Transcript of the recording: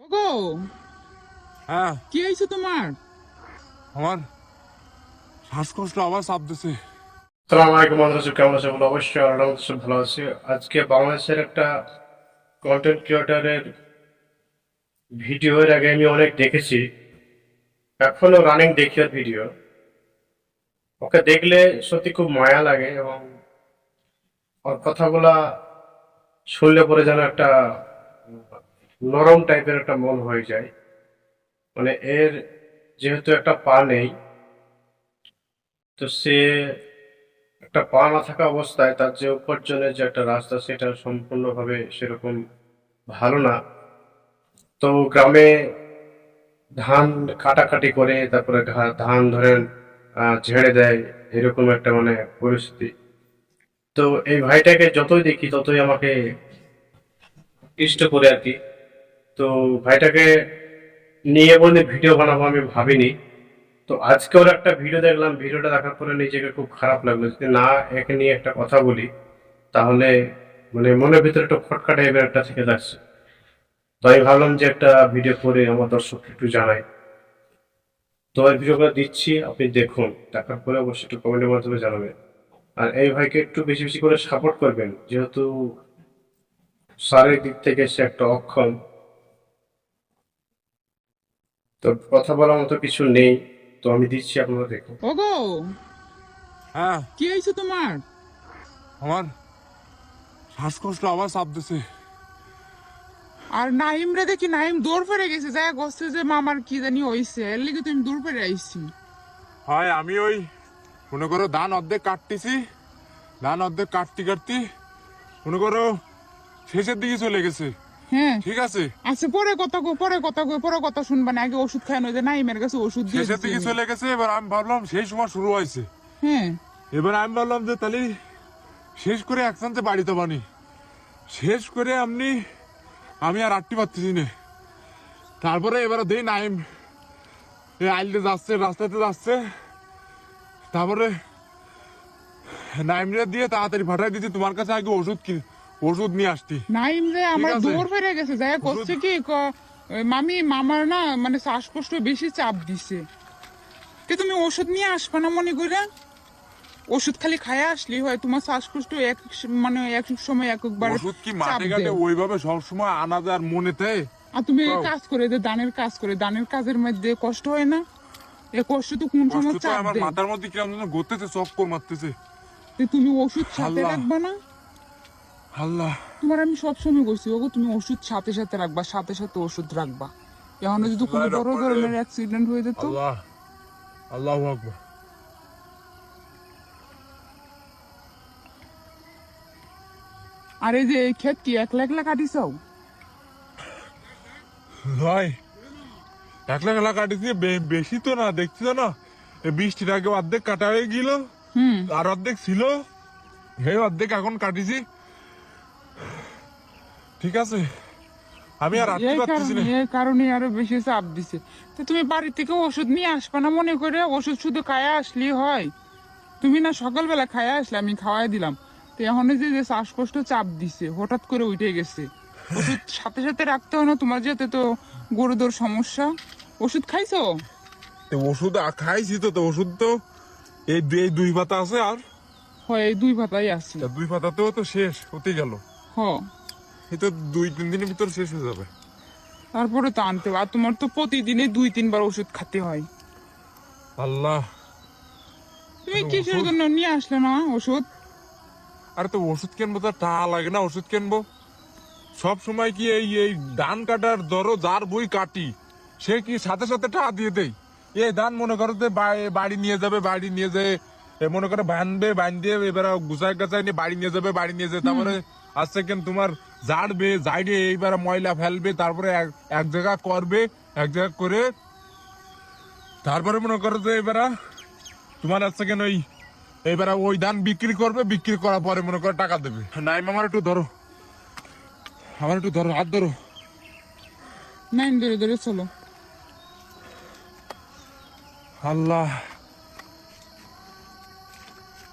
ওগো, হ্যাঁ, কি হয়েছে তোমার? আমার শ্বাসকষ্ট আবার চাপ দিছে। সালাম আলাইকুম বন্ধুরা, কেমন আছে বলো? অবশ্যই আল্লাহর রহমতে সব ভালো আছি। আজকে বাংলাদেশের একটা কন্টেন্ট ক্রিয়েটরের ভিডিও এর আগে আমি অনেক দেখেছি, এখনো রানিং দেখি ওর ভিডিও। ওকে দেখলে সত্যি খুব মায়া লাগে এবং ওর কথাগুলা শুনলে পরে যেন একটা নরম টাইপের একটা মন হয়ে যায়। মানে এর যেহেতু একটা পা নেই, তো সে একটা পা না থাকা অবস্থায় তার যে উপার্জনের যে একটা রাস্তা সেটা সম্পূর্ণভাবে সেরকম ভালো না। তো গ্রামে ধান কাটাকাটি করে তারপরে ধান ধরেন ঝেড়ে দেয়, এরকম একটা মানে পরিস্থিতি। তো এই ভাইটাকে যতই দেখি ততই আমাকে ইষ্ট করে আর কি। তো ভাইটাকে নিয়ে বলে ভিডিও বানাবো আমি ভাবিনি। তো আজকে ওর একটা ভিডিও দেখলাম, ভিডিওটা দেখার পরে নিজেকে খুব খারাপ লাগলো। যদি না একে নিয়ে একটা কথা বলি তাহলে মানে মনের ভিতরে একটা খটকা টাইপের একটা থেকে যাচ্ছে। তো আমি ভাবলাম যে একটা ভিডিও করে আমার দর্শককে একটু জানাই। তো এই ভিডিওগুলো দিচ্ছি, আপনি দেখুন, দেখার পরে অবশ্যই একটু কমেন্টের মাধ্যমে জানাবেন। আর এই ভাইকে একটু বেশি বেশি করে সাপোর্ট করবেন, যেহেতু শারীরিক দিক থেকে সে একটা অক্ষম। তো কথা বলার মতো কিছু নেই, তো আমি দিচ্ছি, আপনারা দেখুন। ওগো, হ্যাঁ, কি হয়েছে তোমার? আমার শ্বাসকষ্ট আবার চাপ দিছে। আর নাইম রে দেখি, নাইম দৌড় ফেরে গেছে, যায় গছে যে মামার কি জানি হয়েছে, এর লিগে তুমি দৌড় ফেরে আইছি। হয় আমি ওই মনে করো ধান অর্ধেক কাটতেছি, ধান অর্ধেক কাটতে মনে করো শেষের দিকে চলে গেছে। হ্যাঁ, ঠিক আছে, আচ্ছা পরে কথা কো, পরে কথা শুনবা না, আগে ওষুধ খায় নয়, নাইমের কাছে ওষুধ দিয়ে শেষের দিকে দিছি আমি। চলে গেছে। এবার আমি ভাবলাম সেই সময় শুরু হয়েছে। হ্যাঁ, এবার আমি ভাবলাম যে তাহলে শেষ করে একসাথে বাড়িতে বানি শেষ করে আমি আর আটটি পারতেছি না। তারপরে এবার দেই নাইম এই আইলতে যাচ্ছে, রাস্তাতে যাচ্ছে। তারপরে নাইমরে দিয়ে তাড়াতাড়ি পাঠাই দিচ্ছি তোমার কাছে, আগে ওষুধ নিয়ে আসতি। নাইম রে আমার আছে। দৌড় ফেরে গেছে, যায় করছে কি ওই মামার না মানে শ্বাসকষ্ট বেশি চাপ দিছে। কে তুমি ওষুধ নিয়ে আসবা না মনে করে? ওষুধ খালি খায় আসলি হয়, তোমার শ্বাসকষ্ট মানে এক সময় একবার ওষুধ কি চাপ মাঠে ঘাটে দেয়। ওইভাবে সবসময় আনা যায় আর মনেতে? আর তুমি এই কও। কাজ করে যে দানের কাজ করে, দানের কাজের মধ্যে কষ্ট হয় না? এ কষ্ট তো কোন কষ্ট সময় তো চাপ আমার দেয়। মাথার মধ্যে কিরম যেন ঘুরতেছে, চক্কর মারতেছে। তো তুমি ওষুধ সাথে আল্লাহ। রাখবা না? আল্লাহ, তোমার আমি সবসময় বলছি ওগো, তুমি ওষুধ সাথে সাথে রাখবা, সাথে সাথে ওষুধ রাখবা। এখন যদি কোনো বড় ধরনের অ্যাক্সিডেন্ট হয়ে যেত। আল্লাহ, আল্লাহু আকবার। আর এই যে এই ক্ষেত কি একলা একলা কাটিছাও? নয়, একলা একলা কাটিছি, বেশি তো না, দেখছিস না এই বৃষ্টির আগে অর্ধেক কাটা হয়ে গেল, হুম, আর অর্ধেক ছিল, এই অর্ধেক এখন কাটিছি। ঠিক আছে, আমি আর আটতে পারতেছি না। এই কারণে আরো বেশি চাপ দিছে। তো তুমি বাড়ি থেকে ওষুধ নিয়ে আসবা না মনে করে? ওষুধ শুধু খায়া আসলেই হয়? তুমি না সকালবেলা খায়া আসলে, আমি খাওয়াই দিলাম। তো এখন এই যে শ্বাসকষ্ট চাপ দিছে, হঠাৎ করে উঠে গেছে, ওষুধ সাথে সাথে রাখতে হয় না তোমার? যেতে তো গরুদের সমস্যা। ওষুধ খাইছো? তো ওষুধ খাইছি তো, তো ওষুধ তো এই দুই পাতা আছে, আর হয় এই 2 পাতাই আছে। তা দুই পাতাতেও তো শেষ হতে গেল। হ, এই তো 2-3 দিনের ভিতর শেষ হয়ে যাবে। তারপরে তো আনতে হবে। আর তোমার তো প্রতিদিনে 2-3 বার ওষুধ খেতে হয়। আল্লাহ, তুমি কিসের জন্য নিয়ে আসলে না ওষুধ? আরে তো ওষুধ কিনবো তো টাকা লাগে না? ওষুধ কিনবো সব সময় কি এই এই ধান কাটার ধরো যার বই কাটি সে কি সাথে সাথে টাকা দিয়ে দেয়? এই ধান মনে করো যে বাড়ি নিয়ে যাবে, বাড়ি নিয়ে যেয়ে মনে করে বাঁধবে এবার গুছাই গাছাই নিয়ে বাড়ি নিয়ে যাবে, বাড়ি নিয়ে যেয়ে তারপরে আজকে কেন তোমার ঝাড়বে, ঝাড়ে এইবার ময়লা ফেলবে, তারপরে এক জায়গা করবে, এক জায়গা করে তারপরে মনে করো যে এবার তোমার আজকে কেন এইবার ওই ধান বিক্রি করবে, বিক্রি করার পরে মনে করে টাকা দেবে। নাই আমার একটু ধরো, আমার একটু ধরো, হাত ধরো। নাইন ধরে ধরে চলো। আল্লাহ।